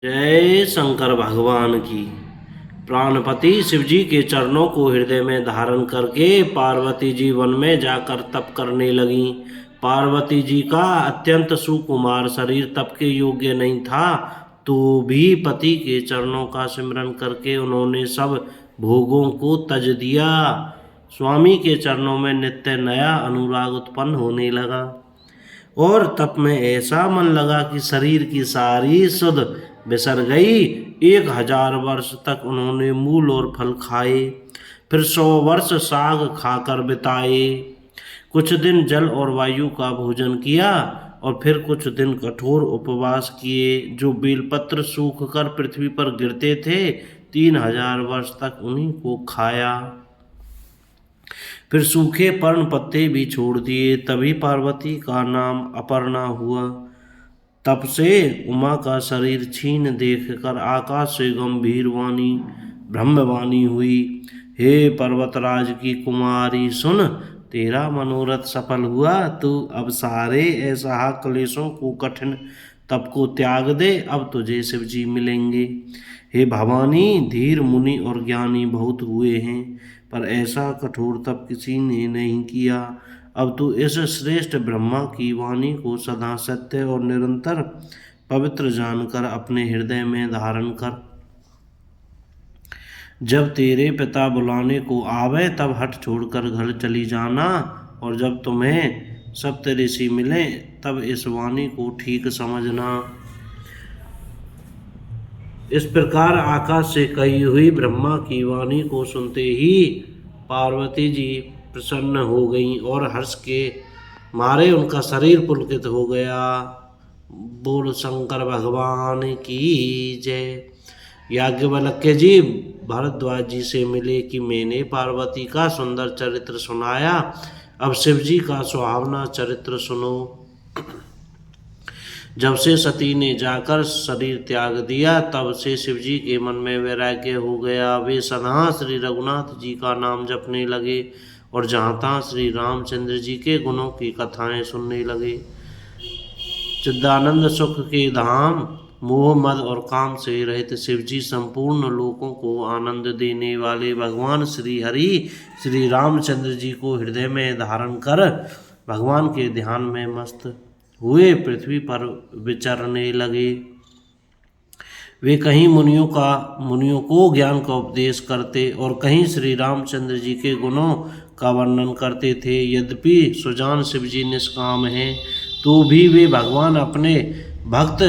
जय शंकर भगवान की। प्राणपति शिव जी के चरणों को हृदय में धारण करके पार्वती जी वन में जाकर तप करने लगी। पार्वती जी का अत्यंत सुकुमार शरीर तप के योग्य नहीं था, तो भी पति के चरणों का सिमरन करके उन्होंने सब भोगों को तज दिया। स्वामी के चरणों में नित्य नया अनुराग उत्पन्न होने लगा और तप में ऐसा मन लगा कि शरीर की सारी सुध बिसर गई। 1000 वर्ष तक उन्होंने मूल और फल खाए, फिर 100 वर्ष साग खाकर बिताए। कुछ दिन जल और वायु का भोजन किया और फिर कुछ दिन कठोर उपवास किए, जो बेलपत्र सूख कर पृथ्वी पर गिरते थे। 3000 वर्ष तक उन्हीं को खाया, फिर सूखे पर्ण पत्ते भी छोड़ दिए। तभी पार्वती का नाम अपर्णा हुआ। तब से उमा का शरीर छीन देखकर आकाश से गंभीर वाणी ब्रह्मवाणी हुई। हे पर्वतराज की कुमारी, सुन, तेरा मनोरथ सफल हुआ। तू अब सारे ऐसा क्लेशों को, कठिन तप को त्याग दे। अब तुझे शिव जी मिलेंगे। हे भवानी, धीर मुनि और ज्ञानी बहुत हुए हैं, पर ऐसा कठोर तप किसी ने नहीं किया। अब तू इस श्रेष्ठ ब्रह्मा की वाणी को सदा सत्य और निरंतर पवित्र जानकर अपने हृदय में धारण कर। जब तेरे पिता बुलाने को आवे तब हट छोड़कर घर चली जाना, और जब तुम्हें सप्त ऋषि मिले तब इस वाणी को ठीक समझना। इस प्रकार आकाश से कही हुई ब्रह्मा की वाणी को सुनते ही पार्वती जी प्रसन्न हो गईं और हर्ष के मारे उनका शरीर पुलकित हो गया। बोल शंकर भगवान की जय। याज्ञवल्क्य जी भारद्वाज जी से मिले कि मैंने पार्वती का सुंदर चरित्र सुनाया, अब शिव जी का सुहावना चरित्र सुनो। जब से सती ने जाकर शरीर त्याग दिया, तब से शिव जी के मन में वैराग्य हो गया। वे सदा श्री रघुनाथ जी का नाम जपने लगे और जहाँ तहाँ श्री रामचंद्र जी के गुणों की कथाएं सुनने लगे। चिदानंद सुख के धाम, मोह मद और काम से रहित शिव जी संपूर्ण लोकों को आनंद देने वाले भगवान श्री हरि श्री रामचंद्र जी को हृदय में धारण कर भगवान के ध्यान में मस्त हुए पृथ्वी पर विचरने लगे। वे कहीं मुनियों को ज्ञान का उपदेश करते और कहीं श्री रामचंद्र जी के गुणों का वर्णन करते थे। यद्यपि सुजान शिव जी निष्काम हैं, तो भी वे भगवान अपने भक्त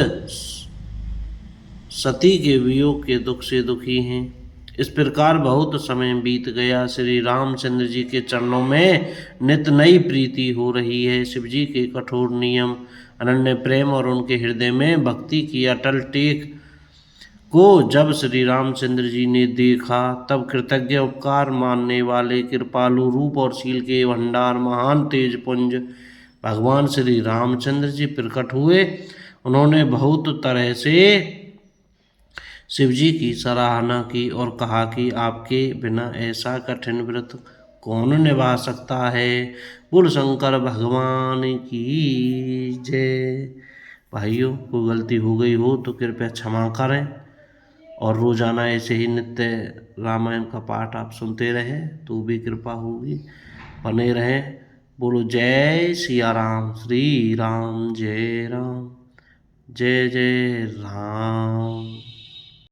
सती के वियोग के दुख से दुखी हैं। इस प्रकार बहुत समय बीत गया। श्री रामचंद्र जी के चरणों में नित नई प्रीति हो रही है। शिव जी के कठोर नियम, अनन्य प्रेम और उनके हृदय में भक्ति की अटल टेक को जब श्री रामचंद्र जी ने देखा, तब कृतज्ञ उपकार मानने वाले कृपालु रूप और शील के भंडार महान तेज पुंज भगवान श्री रामचंद्र जी प्रकट हुए। उन्होंने बहुत तरह से शिव जी की सराहना की और कहा कि आपके बिना ऐसा कठिन व्रत कौन निभा सकता है। बोल शंकर भगवान की जय। भाइयों, कोई गलती हो गई हो तो कृपया क्षमा करें, और रोजाना ऐसे ही नित्य रामायण का पाठ आप सुनते रहें तो भी कृपा होगी। बने रहें। बोलो जय सिया राम, श्री राम जय राम, जय जय राम।